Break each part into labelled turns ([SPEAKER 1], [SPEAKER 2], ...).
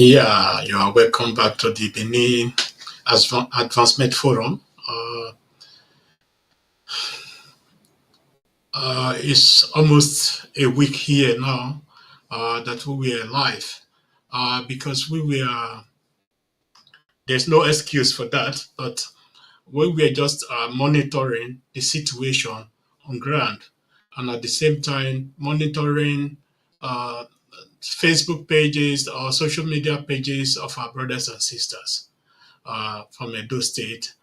[SPEAKER 1] Yeah, you are welcome back to the Benin Advancement Forum. It's almost a week here now that we were live because there's no excuse for that, but we were just monitoring the situation on ground and at the same time monitoring uh, Facebook pages or social media pages of our brothers and sisters from Edo State,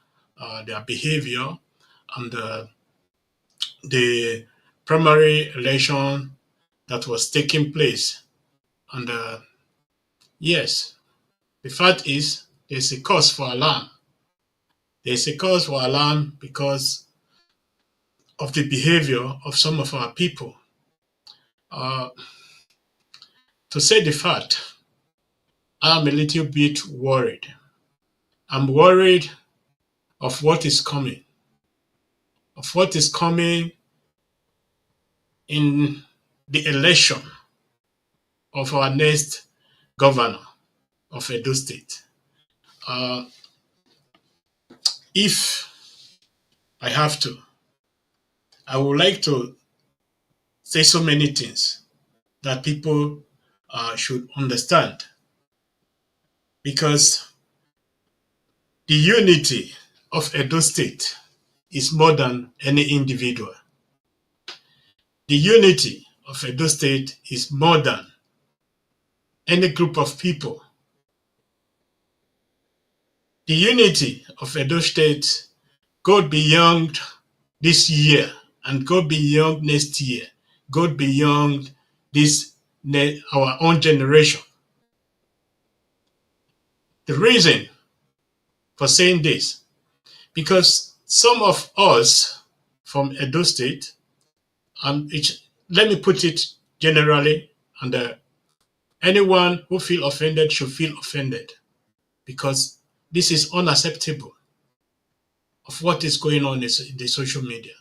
[SPEAKER 1] their behavior and the primary election that was taking place. And yes, the fact is, there's a cause for alarm. There's a cause for alarm because of the behavior of some of our people. Uh, to say the fact, I'm a little bit worried. I'm worried of what is coming, in the election of our next governor of Edo State. Uh, if I have to, I would like to say so many things that people should understand because the unity of Edo State is more than any individual. The unity of Edo State is more than any group of people. The unity of Edo State goes beyond this year and go beyond next year, go beyond this our own generation. The reason for saying this, because some of us from Edo State, and let me put it generally, and anyone who feel offended should feel offended, because this is unacceptable of what is going on in the social media.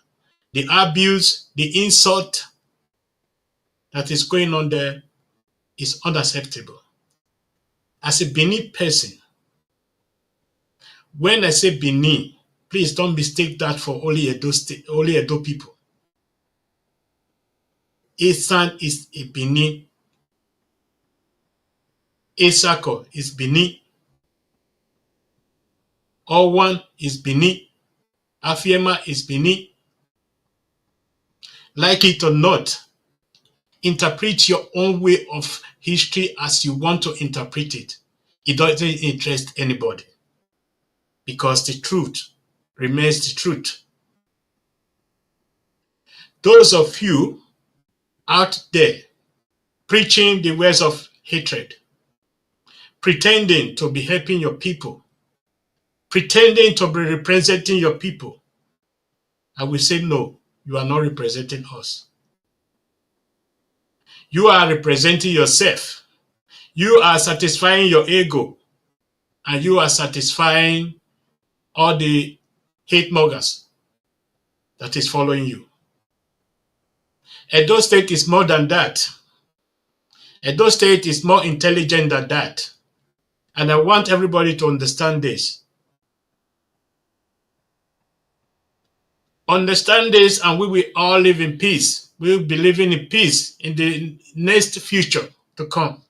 [SPEAKER 1] The abuse, the insult that is going on there is unacceptable. As a Benin person, when I say Benin, please don't mistake that for only Edo people. Esan is a Benin. Esako is Benin. Owan is Benin. Afiema is Benin. Like it or not, interpret your own way of history as you want to interpret it. It doesn't interest anybody because the truth remains the truth. Those of you out there preaching the words of hatred, pretending to be helping your people, pretending to be representing your people, I will say no, you are not representing us. You are representing yourself. You are satisfying your ego, and you are satisfying all the hate mongers that is following you. Edo State is more than that. Edo State is more intelligent than that. And I want everybody to understand this. Understand this, and we will all live in peace. We will be living in peace in the next future to come.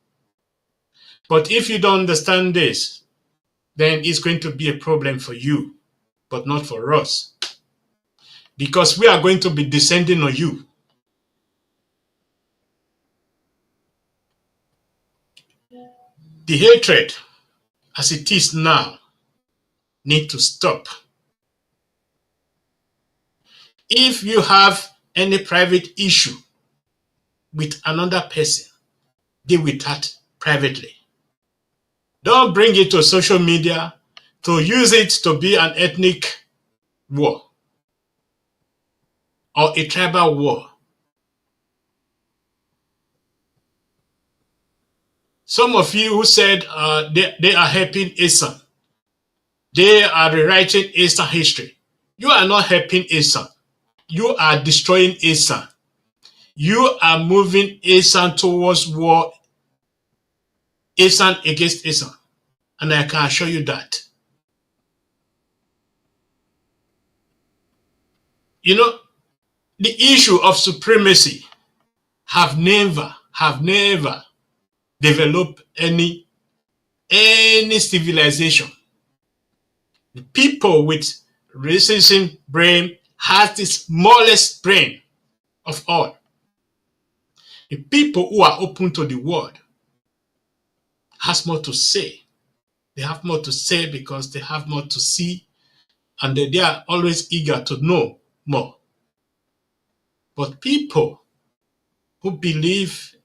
[SPEAKER 1] But if you don't understand this, then it's going to be a problem for you, but not for us. Because we are going to be descending on you. The hatred, as it is now, need to stop. If you have any private issue with another person, deal with that privately. Don't bring it to social media to use it to be an ethnic war or a tribal war. Some of you who said they are helping Esan, they are rewriting Esan history. You are not helping Esan. You are destroying Esan. You are moving Esan towards war Esan against Esan. And I can assure you that. You know, the issue of supremacy have never developed any civilization. The people with racism brain has the smallest brain of all. The people who are open to the world has more to say. They have more to say because they have more to see, and they are always eager to know more. But people who believe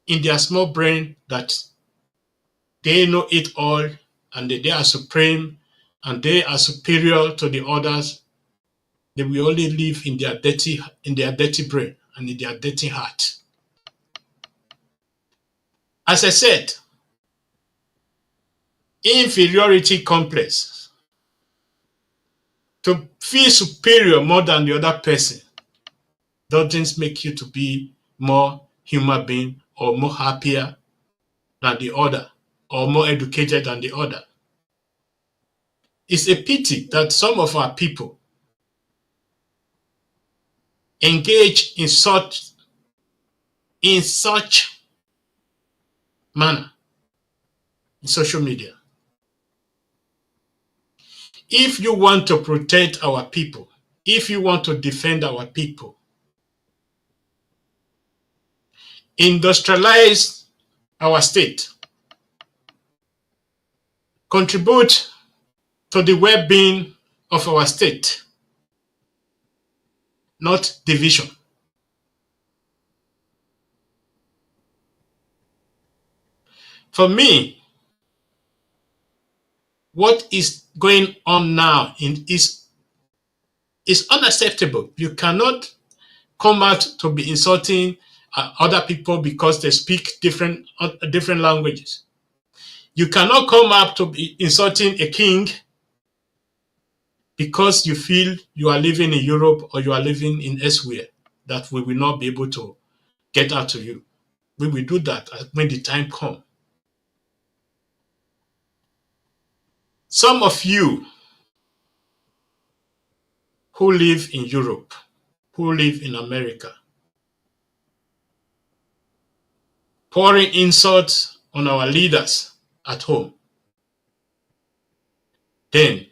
[SPEAKER 1] in their small brain that they know it all and they are supreme and they are superior to the others, they will only live in their dirty brain and in their dirty heart. As I said, inferiority complex, to feel superior more than the other person, doesn't make you to be more human being or more happier than the other or more educated than the other. It's a pity that some of our people engage in such manner in social media. If you want to protect our people, if you want to defend our people, industrialize our state, contribute to the well-being of our state, not division. For me, what is going on now is unacceptable. You cannot come out to be insulting other people because they speak different languages. You cannot come up to be insulting a king because you feel you are living in Europe or you are living in elsewhere, that we will not be able to get out to you. We will do that when the time comes. Some of you who live in Europe, who live in America, pouring insults on our leaders at home, then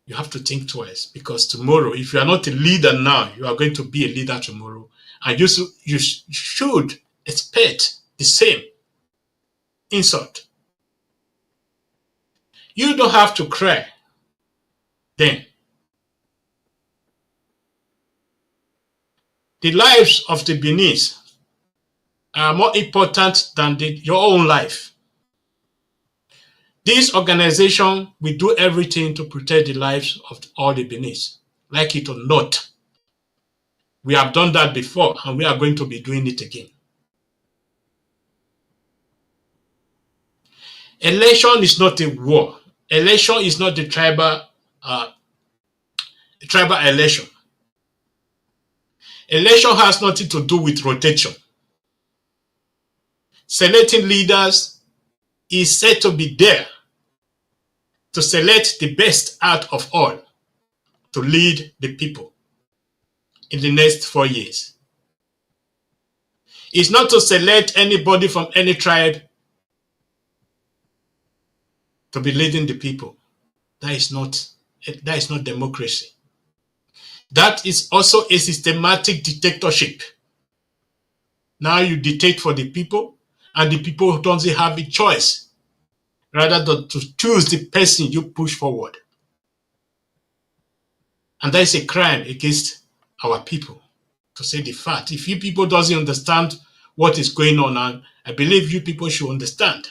[SPEAKER 1] you have to think twice, because tomorrow, if you are not a leader now, you are going to be a leader tomorrow. And you should expect the same insult. You don't have to cry then. The lives of the Benins are more important than your own life. This organization will do everything to protect the lives of all the Benins, like it or not. We have done that before, and we are going to be doing it again. Election is not a war. Election is not the tribal election. Election has nothing to do with rotation. Selecting leaders is said to be there to select the best out of all to lead the people in the next 4 years. It's not to select anybody from any tribe to be leading the people. That is not democracy. That is also a systematic dictatorship. Now you dictate for the people, and the people don't have a choice rather than to choose the person you push forward. And that is a crime against our people, to say the fact. If you people doesn't understand what is going on, and I believe you people should understand.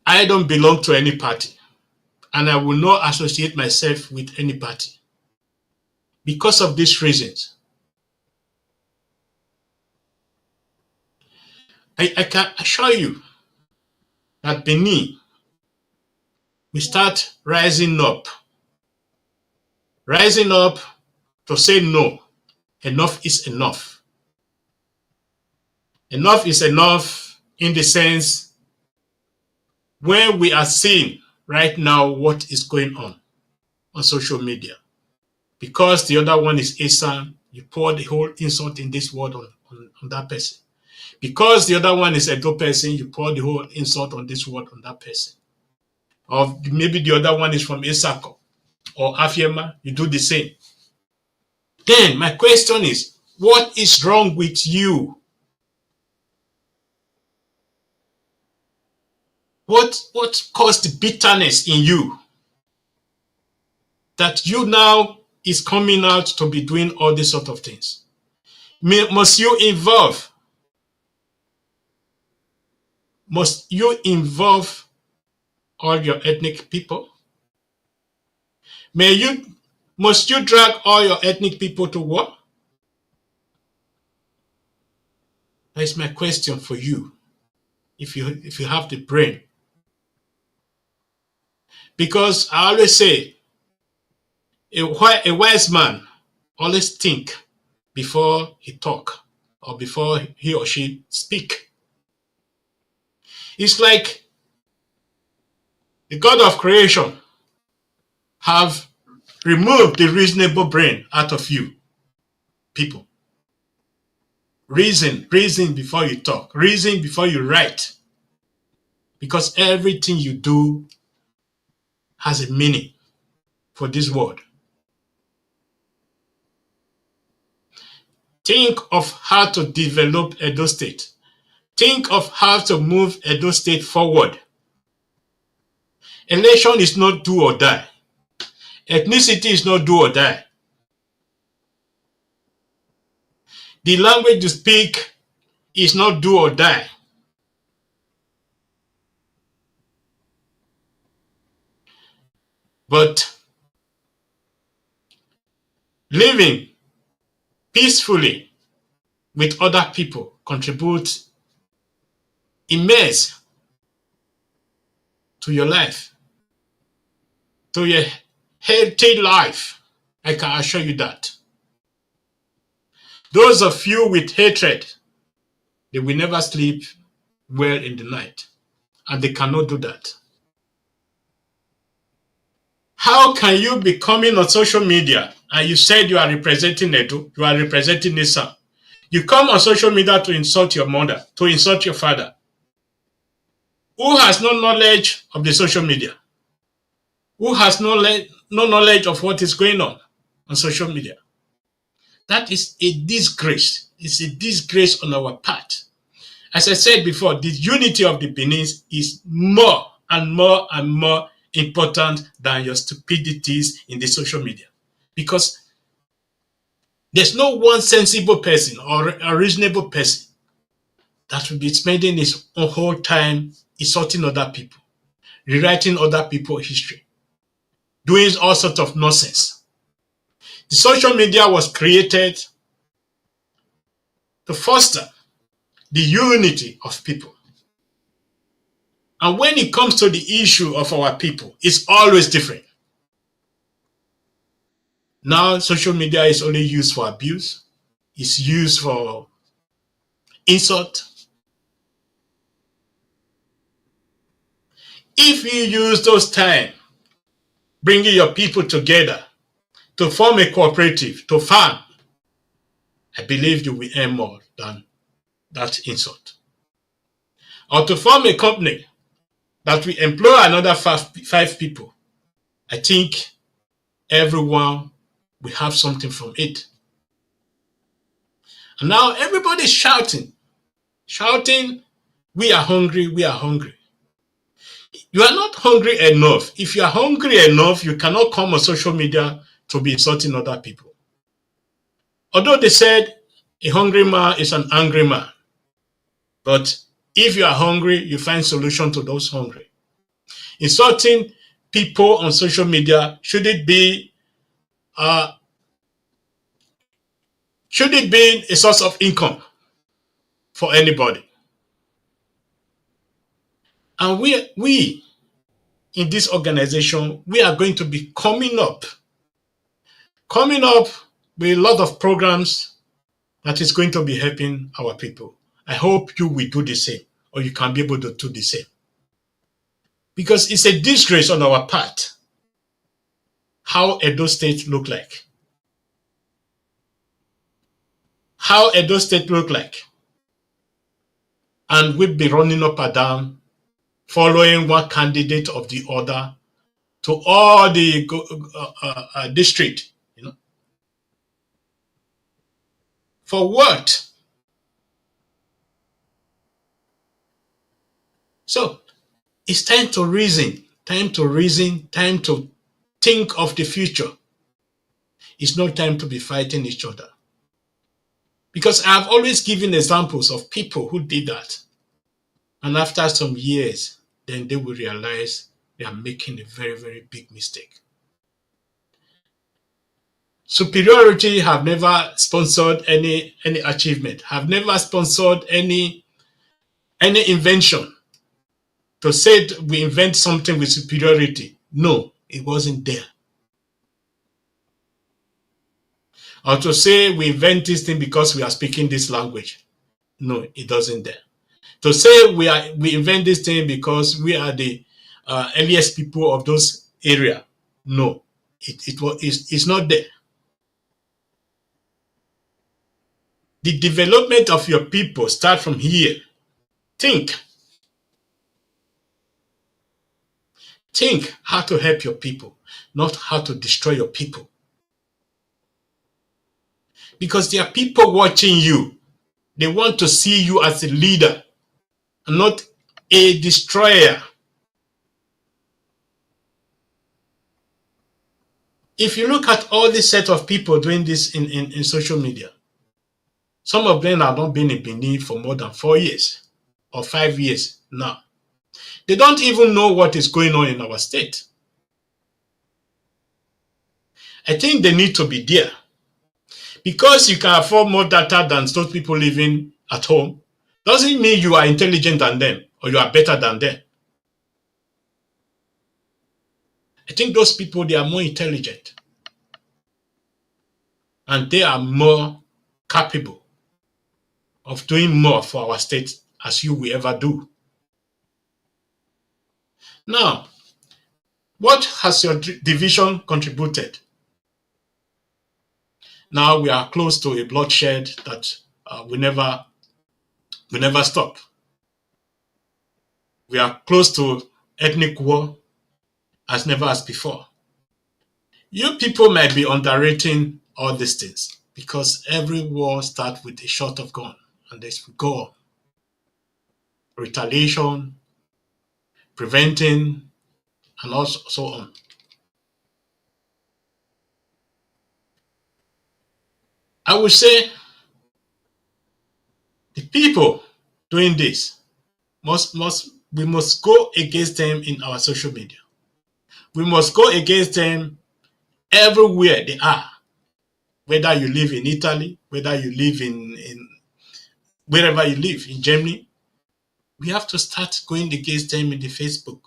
[SPEAKER 1] I don't belong to any party, and I will not associate myself with any party because of these reasons. I can assure you that Benin will start rising up to say no. Enough is enough. Enough is enough in the sense when we are seeing right now what is going on social media. Because the other one is Asan, you pour the whole insult in this word on that person. Because the other one is Edo person, you pour the whole insult on this word on that person. Or maybe the other one is from Isako or Afiema, you do the same. Then my question is, what is wrong with you? What caused the bitterness in you that you now is coming out to be doing all these sort of things? Must you involve all your ethnic people? Must you drag all your ethnic people to war? That is my question for you, if you have the brain. Because I always say, a wise man always think before he talk or before he or she speak. It's like the God of creation have removed the reasonable brain out of you people. Reason before you talk. Reason before you write. Because everything you do has a meaning for this world. Think of how to develop Edo State. Think of how to move Edo State forward. Election is not do or die. Ethnicity is not do or die. The language you speak is not do or die. But living peacefully with other people contributes immense to your life, to your healthy life. I can assure you that. Those of you with hatred, they will never sleep well in the night, and they cannot do that. How can you be coming on social media and you said you are representing Edo, you are representing Nisa? You come on social media to insult your mother, to insult your father. Who has no knowledge of the social media? Who has no knowledge of what is going on social media? That is a disgrace. It's a disgrace on our part. As I said before, the unity of the Benins is more and more and more important than your stupidities in the social media. Because there's no one sensible person or a reasonable person that will be spending his whole time insulting other people, rewriting other people's history, doing all sorts of nonsense. The social media was created to foster the unity of people. And when it comes to the issue of our people, it's always different. Now, social media is only used for abuse. It's used for insult. If you use those time bringing your people together to form a cooperative, to farm, I believe you will earn more than that insult. Or to form a company that will employ another five people, I think everyone will have something from it. And now everybody's shouting, we are hungry, we are hungry. You are not hungry enough. If you are hungry enough, you cannot come on social media to be insulting other people. Although they said a hungry man is an angry man. But if you are hungry, you find solution to those hungry. Insulting people on social media, should it be a source of income for anybody? And we in this organization, we are going to be coming up with a lot of programs that is going to be helping our people. I hope you will do the same, or you can be able to do the same. Because it's a disgrace on our part how Edo State look like. How Edo State look like. And we'll be running up and down, following one candidate of the other to all the district, For what? So it's time to reason, time to think of the future. It's not time to be fighting each other. Because I've always given examples of people who did that. And after some years, then they will realize they are making a very, very big mistake. Superiority have never sponsored any achievement, have never sponsored any invention to say we invent something with superiority. No, it wasn't there. Or to say we invent this thing because we are speaking this language. No, it doesn't there. To say we invent this thing because we are the earliest people of those area. No, it's not there. The development of your people start from here. Think how to help your people, not how to destroy your people. Because there are people watching you. They want to see you as a leader and not a destroyer. If you look at all this set of people doing this in social media, some of them have not been in Benin for more than 4 years or 5 years now. They don't even know what is going on in our state. I think they need to be there. Because you can afford more data than those people living at home, doesn't mean you are intelligent than them or you are better than them. I think those people, they are more intelligent. And they are more capable of doing more for our state as you will ever do. Now, what has your division contributed? Now we are close to a bloodshed that we never stop. We are close to ethnic war as never as before. You people might be underrating all these things because every war starts with a shot of gun and there's gore, retaliation, preventing, and also so on. I would say the people doing this we must go against them in our social media. We must go against them everywhere they are. Whether you live in Italy, whether you live in wherever you live, in Germany, we have to start going against them in the Facebook.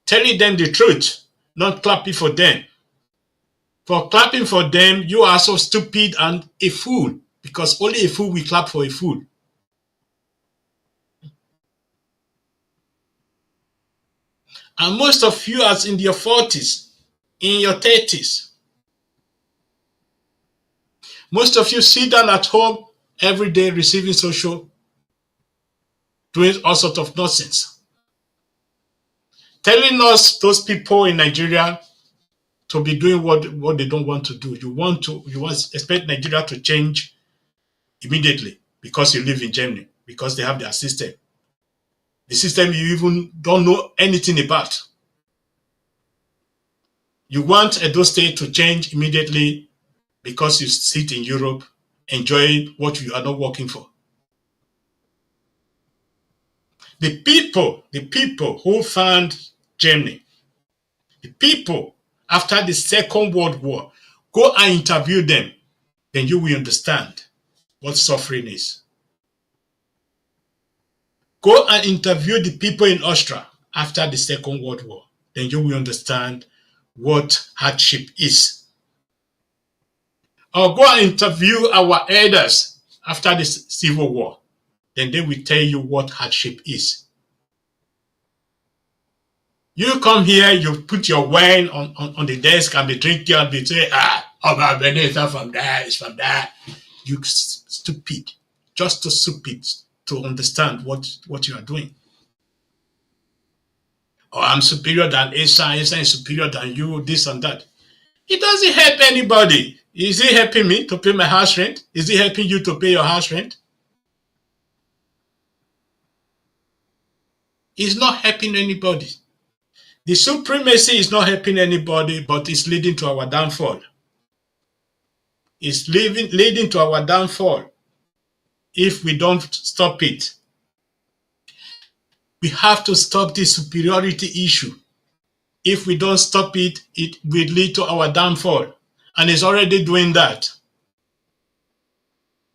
[SPEAKER 1] Telling them the truth, not clapping for them. For clapping for them, you are so stupid and a fool, because only a fool will clap for a fool. And most of you are in your 40s, in your 30s. Most of you sit down at home every day receiving social, doing all sorts of nonsense. Telling us, those people in Nigeria, to be doing what they don't want to do. You expect Nigeria to change immediately because you live in Germany, because they have their system. The system you even don't know anything about. You want Edo State to change immediately because you sit in Europe, enjoying what you are not working for. The people who found Germany, the people after the Second World War, go and interview them, then you will understand what suffering is. Go and interview the people in Austria after the Second World War, then you will understand what hardship is. Or go and interview our elders after the Civil War. then they will tell you what hardship is. You come here, you put your wine on the desk and be drinking and be saying, oh my Benins are from there, it's from there. You stupid. Just too stupid to understand what you are doing. Oh, I'm superior than Asa is superior than you, this and that. It doesn't help anybody. Is it helping me to pay my house rent? Is it helping you to pay your house rent? It's not helping anybody. The supremacy is not helping anybody, but it's leading to our downfall. It's leading to our downfall if we don't stop it. We have to stop this superiority issue. If we don't stop it, it will lead to our downfall. And it's already doing that.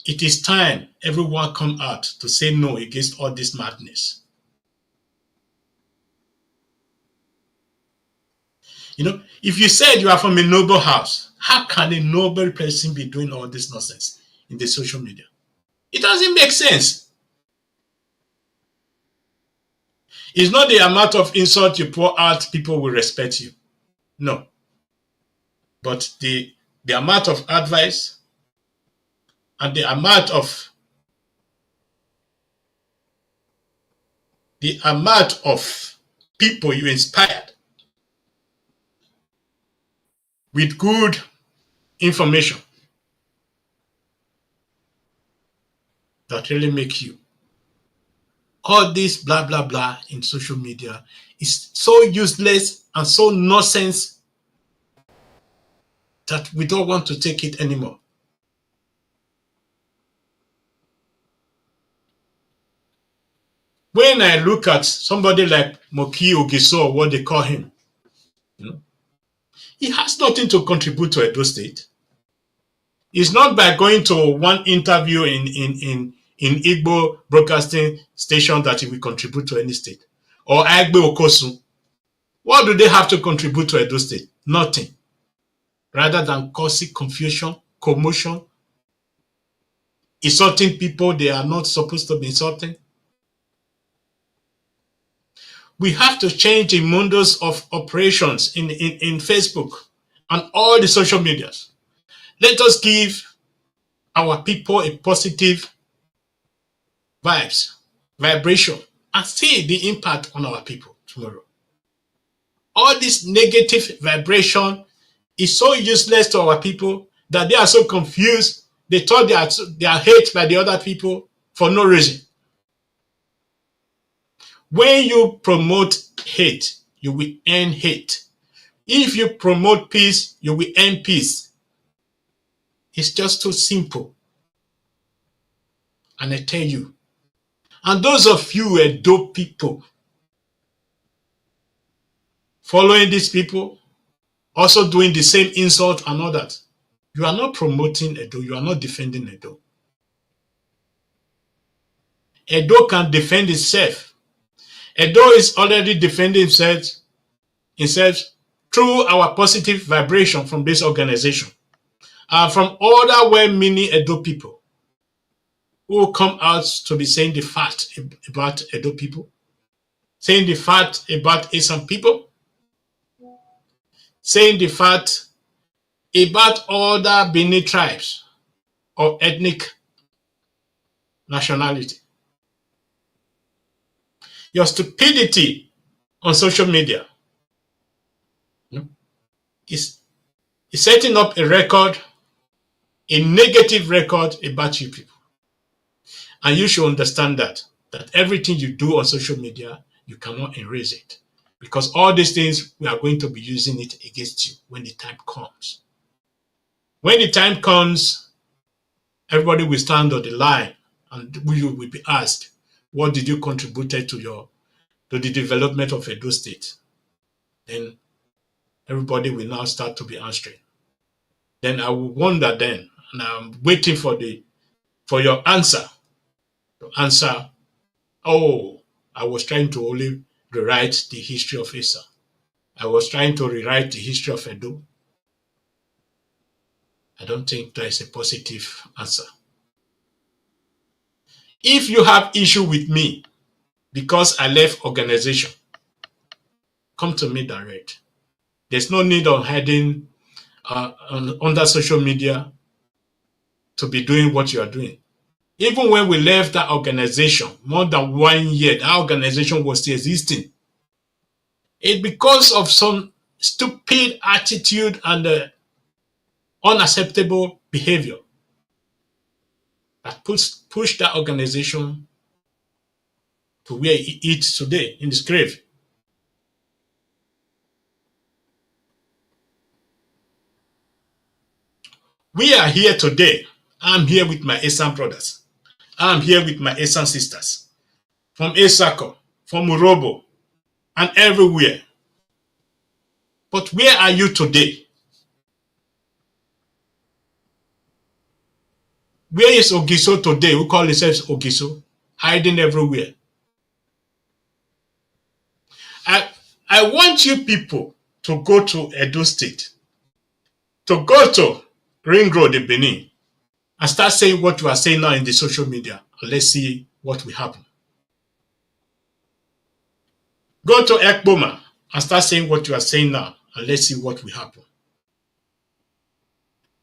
[SPEAKER 1] It is time everyone come out to say no against all this madness. You know, if you said you are from a noble house, how can a noble person be doing all this nonsense in the social media? It doesn't make sense. It's not the amount of insult you pour out, people will respect you. No. But the amount of advice and the amount of people you inspired with good information that really make you. All this blah, blah, blah in social media is so useless and so nonsense that we don't want to take it anymore. When I look at somebody like Moki Ogiso, what they call him, you know, he has nothing to contribute to Edo State. It's not by going to one interview in Igbo broadcasting station that he will contribute to any state. Or Agbe Okosu. What do they have to contribute to Edo State? Nothing. Rather than causing confusion, commotion, insulting people they are not supposed to be insulting. We have to change the modus of operations in Facebook and all the social medias. Let us give our people a positive vibration, and see the impact on our people tomorrow. All this negative vibration is so useless to our people that they are so confused. They thought they are hate by the other people for no reason. When you promote hate, you will earn hate. If you promote peace, you will earn peace. It's just too simple. And I tell you, and those of you Edo people following these people, also doing the same insult and all that, you are not promoting Edo, you are not defending Edo. Edo can defend itself. Edo is already defending himself through our positive vibration from this organization and from other well-meaning Edo people who come out to be saying the fact about Edo people, saying the fact about Asian people, saying the fact about other Benin tribes or ethnic nationality. Your stupidity on social media is setting up a record, a negative record about you people. And you should understand that everything you do on social media, you cannot erase it. Because all these things, we are going to be using it against you when the time comes. When the time comes, everybody will stand on the line and you will be asked, what did you contribute to the development of Edo State? Then everybody will now start to be answering. Then I will wonder then, and I'm waiting for your answer. To answer, oh, I was trying to only rewrite the history of Asa. I was trying to rewrite the history of Edo. I don't think there is a positive answer. If you have issue with me because I left organization, come to me direct. There's no need of hiding under social media to be doing what you are doing. Even when we left that organization, more than 1 year, that organization was still existing. It's because of some stupid attitude and unacceptable behavior that pushed that organization to where it is today, in its grave. We are here today. I'm here with my Esan brothers. I'm here with my Esan sisters. From Esako, from Urobo, and everywhere. But where are you today? Where is Ogiso today, who call themselves Ogiso, hiding everywhere? I want you people to go to Edo State, to go to Ring Road in Benin, and start saying what you are saying now in the social media. And let's see what will happen. Go to Ekboma and start saying what you are saying now, and let's see what will happen.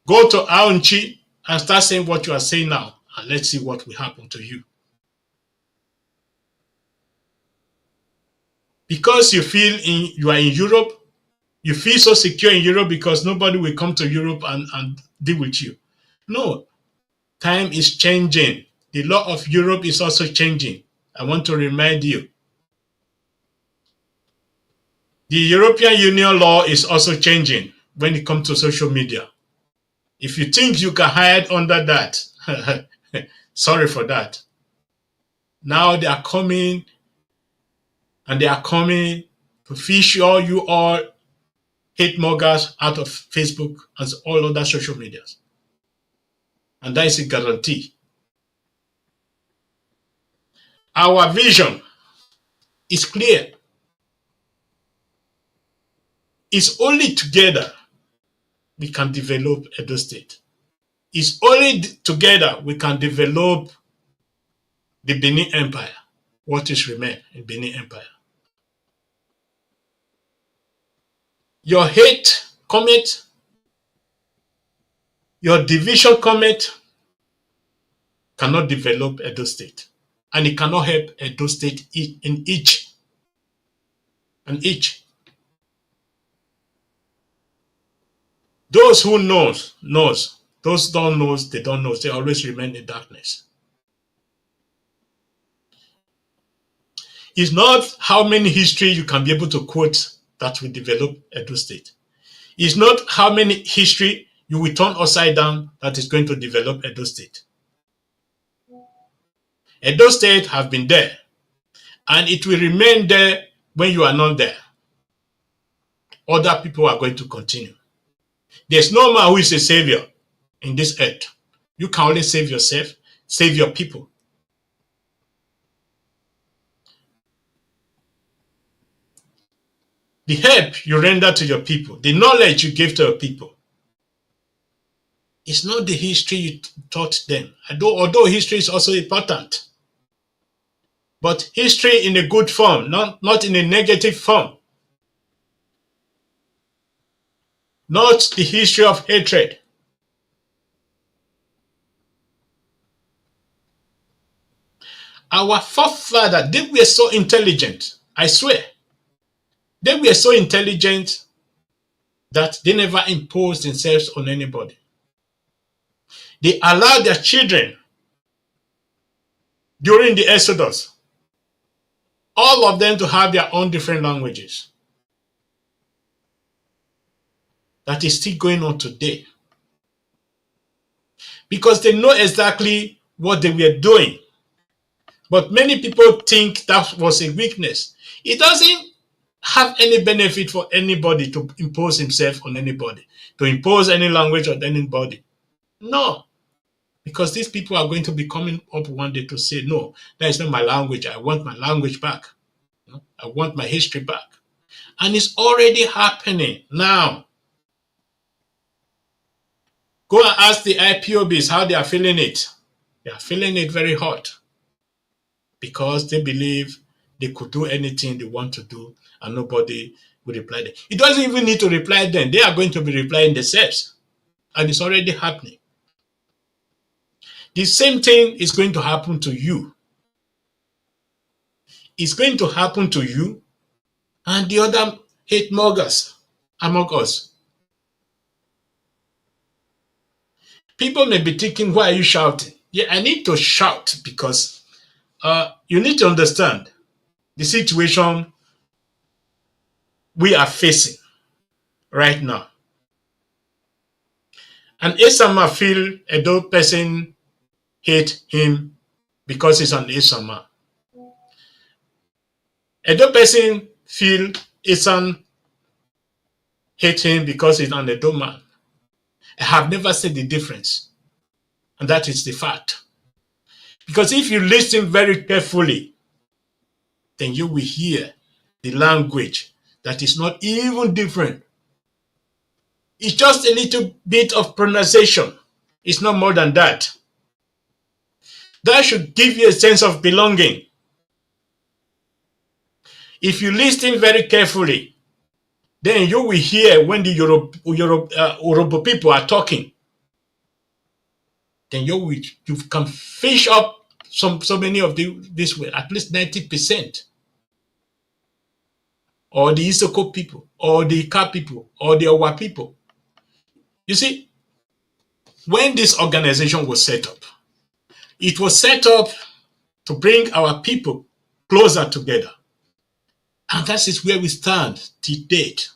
[SPEAKER 1] Go to Aonchi and start saying what you are saying now, and let's see what will happen to you. Because you feel you are in Europe, you feel so secure in Europe because nobody will come to Europe and deal with you. No, time is changing. The law of Europe is also changing. I want to remind you. The European Union law is also changing when it comes to social media. If you think you can hide under that, sorry for that. Now they are coming, and they are coming to fish you all hate mongers out of Facebook and all other social medias. And that is a guarantee. Our vision is clear. It's only together we can develop Edo State. It's only together we can develop the Benin Empire, what is remain in Benin Empire. Your hate comment, your division comment cannot develop Edo State. And it cannot help Edo State in each. Those who knows. Those don't know, they don't know. They always remain in darkness. It's not how many history you can be able to quote that will develop Edo State. It's not how many history you will turn upside down that is going to develop Edo State. Edo State have been there, and it will remain there when you are not there. Other people are going to continue. There's no man who is a savior in this earth. You can only save yourself, save your people. The help you render to your people, the knowledge you give to your people, it's not the history you taught them. Although history is also important. But history in a good form, not in a negative form. Not the history of hatred. Our forefathers, they were so intelligent, I swear. They were so intelligent that they never imposed themselves on anybody. They allowed their children during the Exodus, all of them to have their own different languages. That is still going on today. Because they know exactly what they were doing. But many people think that was a weakness. It doesn't have any benefit for anybody to impose himself on anybody, to impose any language on anybody. No. Because these people are going to be coming up one day to say, no, that is not my language. I want my language back. I want my history back. And it's already happening now. Go and ask the IPOBs how they are feeling it. They are feeling it very hot. because they believe they could do anything they want to do and nobody will reply them. It doesn't even need to reply them. They are going to be replying themselves. And it's already happening. The same thing is going to happen to you. It's going to happen to you and the other hate mongers among us. People may be thinking, why are you shouting? Yeah, I need to shout because you need to understand the situation we are facing right now. And Esama feel a person hate him because he's an Esama. A person feel Esan hate him because he's an Edo man. I have never said the difference. And that is the fact. Because if you listen very carefully, then you will hear the language that is not even different. It's just a little bit of pronunciation. It's not more than that. That should give you a sense of belonging. If you listen very carefully, then you will hear when the Yoruba people are talking. Then you can fish up so many of this way, at least 90%. Or the Isoko people, or the Ika people, or the Owa people. You see, when this organization was set up, it was set up to bring our people closer together. And that is where we stand to date.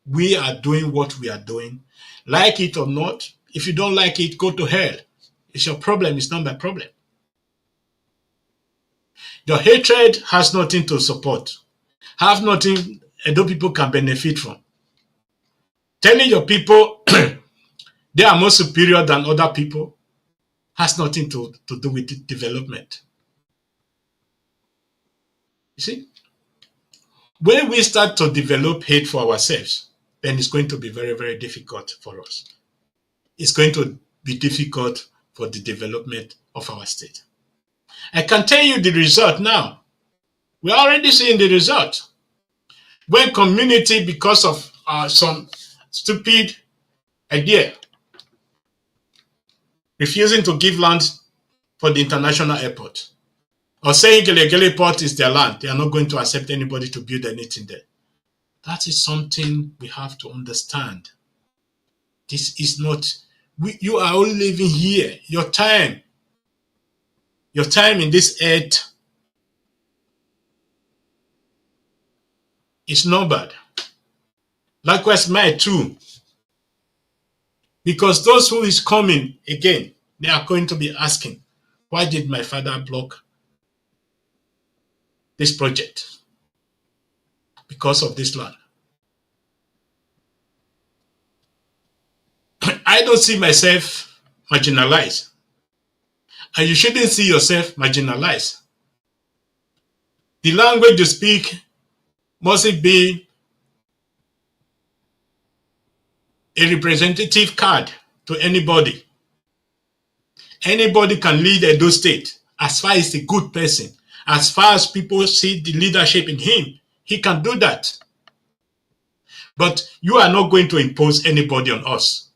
[SPEAKER 1] We are doing what we are doing. Like it or not, if you don't like it, go to hell. It's your problem, it's not my problem. Your hatred has nothing to support. Have nothing Edo people can benefit from. Telling your people they are more superior than other people has nothing to do with development. You see? When we start to develop hate for ourselves, then it's going to be very, very difficult for us. It's going to be difficult for the development of our state. I can tell you the result now. We're already seeing the result. When community, because of some stupid idea, refusing to give land for the international airport, or saying Gelegele Port is their land, they are not going to accept anybody to build anything there. That is something we have to understand. This is not, you are only living here. Your time in this earth is numbered. Likewise, mine too. Because those who is coming again, they are going to be asking, why did my father block this project? Because of this land. I don't see myself marginalized. And you shouldn't see yourself marginalized. The language you speak must it be a representative card to anybody. Anybody can lead Edo State as far as a good person. As far as people see the leadership in him, he can do that. But you are not going to impose anybody on us.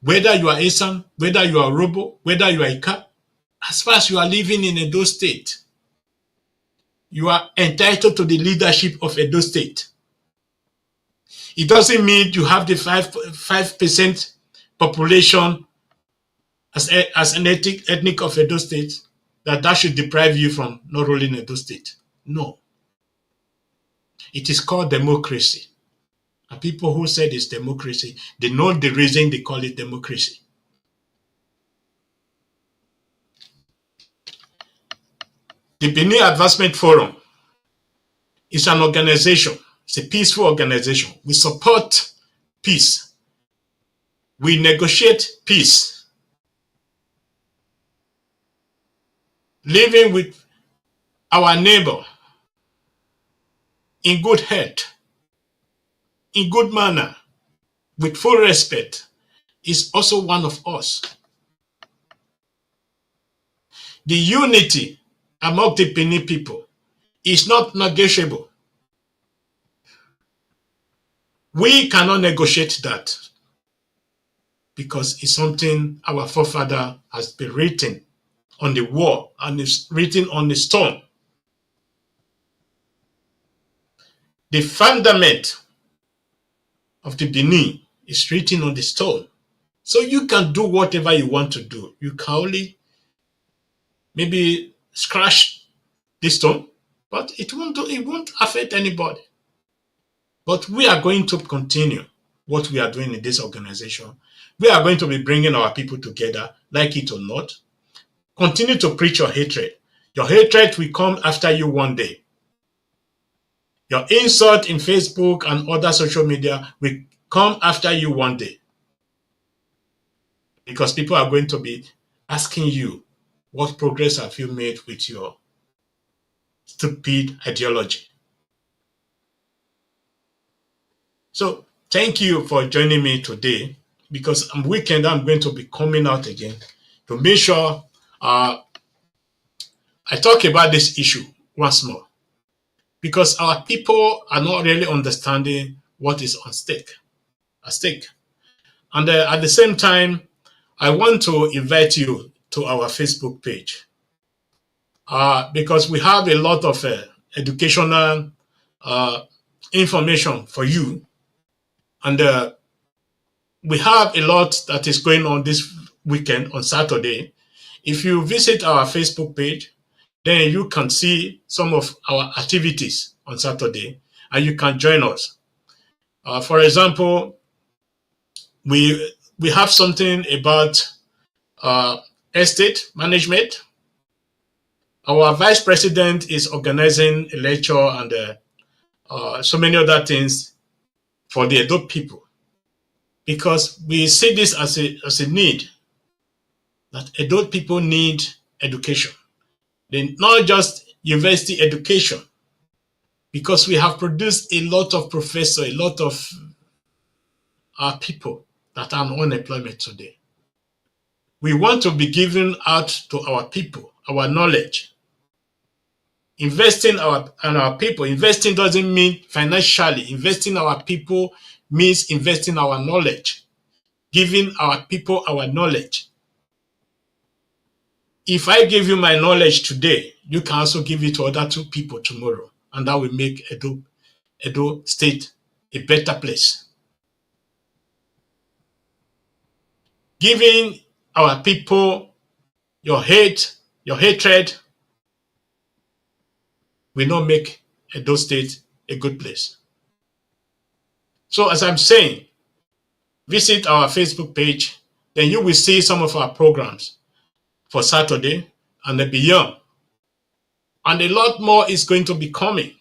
[SPEAKER 1] Whether you are Esan, whether you are Robo, whether you are Ika, as far as you are living in Edo State, you are entitled to the leadership of Edo State. It doesn't mean you have the 5% population as an ethnic of Edo State that should deprive you from not ruling Edo State. No. It is called democracy. And people who said it's democracy, they know the reason they call it democracy. The Benin Advancement Forum is an organization. It's a peaceful organization. We support peace. We negotiate peace. Living with our neighbor in good health, in good manner, with full respect, is also one of us. The unity among the Benin people is not negotiable. We cannot negotiate that because it's something our forefather has been written on the wall and is written on the stone. The fundament of the Benin is written on the stone. So you can do whatever you want to do. You can only maybe scratch the stone, but it won't affect anybody. But we are going to continue what we are doing in this organization. We are going to be bringing our people together, like it or not. Continue to preach your hatred. Your hatred will come after you one day. Your insult in Facebook and other social media will come after you one day. Because people are going to be asking you, what progress have you made with your stupid ideology? So thank you for joining me today, because on weekend I'm going to be coming out again to make sure I talk about this issue once more, because our people are not really understanding what is on stake, at stake. And at the same time, I want to invite you to our Facebook page, because we have a lot of educational uh, information for you, and we have a lot that is going on this weekend on Saturday. If you visit our Facebook page, then you can see some of our activities on Saturday and you can join us. For example, we have something about uh, estate management. Our vice president is organizing a lecture and so many other things for the adult people, because we see this as a need, that adult people need education. They not just university education, because we have produced a lot of professors, a lot of our people that are on unemployment today. We want to be giving out to our people our knowledge. Investing in our people. Investing doesn't mean financially. Investing our people means investing our knowledge, giving our people our knowledge. If I give you my knowledge today, you can also give it to other two people tomorrow, and that will make Edo State a better place. Giving our people your hate, your hatred, will not make Edo State a good place. So as I'm saying, visit our Facebook page, then you will see some of our programs for Saturday and beyond. And a lot more is going to be coming.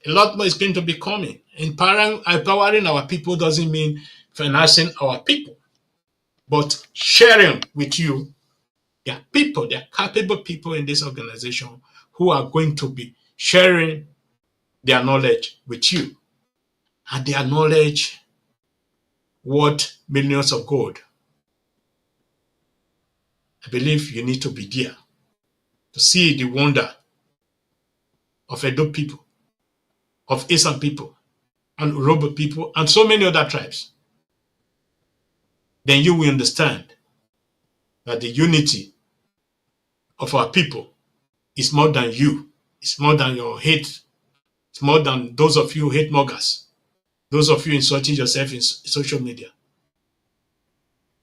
[SPEAKER 1] A lot more is going to be coming. Empowering our people doesn't mean financing our people, but sharing with you. There are people, there are capable people in this organization who are going to be sharing their knowledge with you. And their knowledge worth millions of gold. I believe you need to be there to see the wonder of Edo people, of Isan people, and Urobo people, and so many other tribes. Then you will understand that the unity of our people is more than you. It's more than your hate. It's more than those of you who hate moggers, those of you insulting yourself in social media.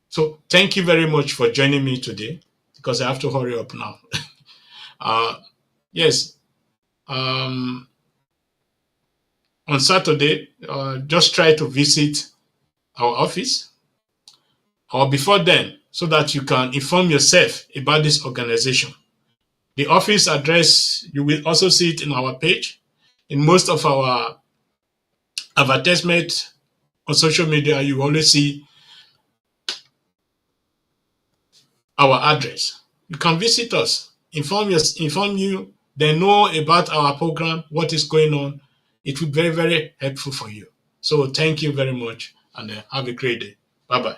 [SPEAKER 1] So thank you very much for joining me today, because I have to hurry up now. Yes, on Saturday, just try to visit our office or before then, so that you can inform yourself about this organization. The office address, you will also see it in our page. In most of our advertisement on social media, you always see our address. You can visit us, inform you, then know about our program, what is going on. It will be very, very helpful for you. So thank you very much, and have a great day. Bye-bye.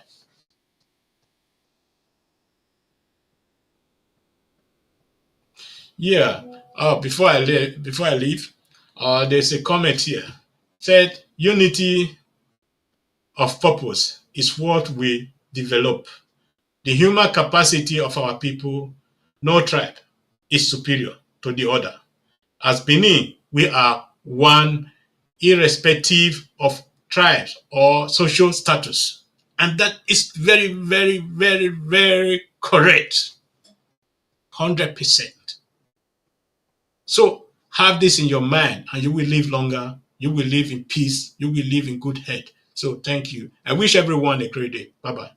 [SPEAKER 1] Yeah. Before I leave, there's a comment here. Said unity of purpose is what we develop. The human capacity of our people, no tribe, is superior to the other. As Benin, we are one irrespective of tribes or social status. And that is very, very, very, very correct. 100%. So have this in your mind and you will live longer. You will live in peace. You will live in good health. So thank you. I wish everyone a great day. Bye bye.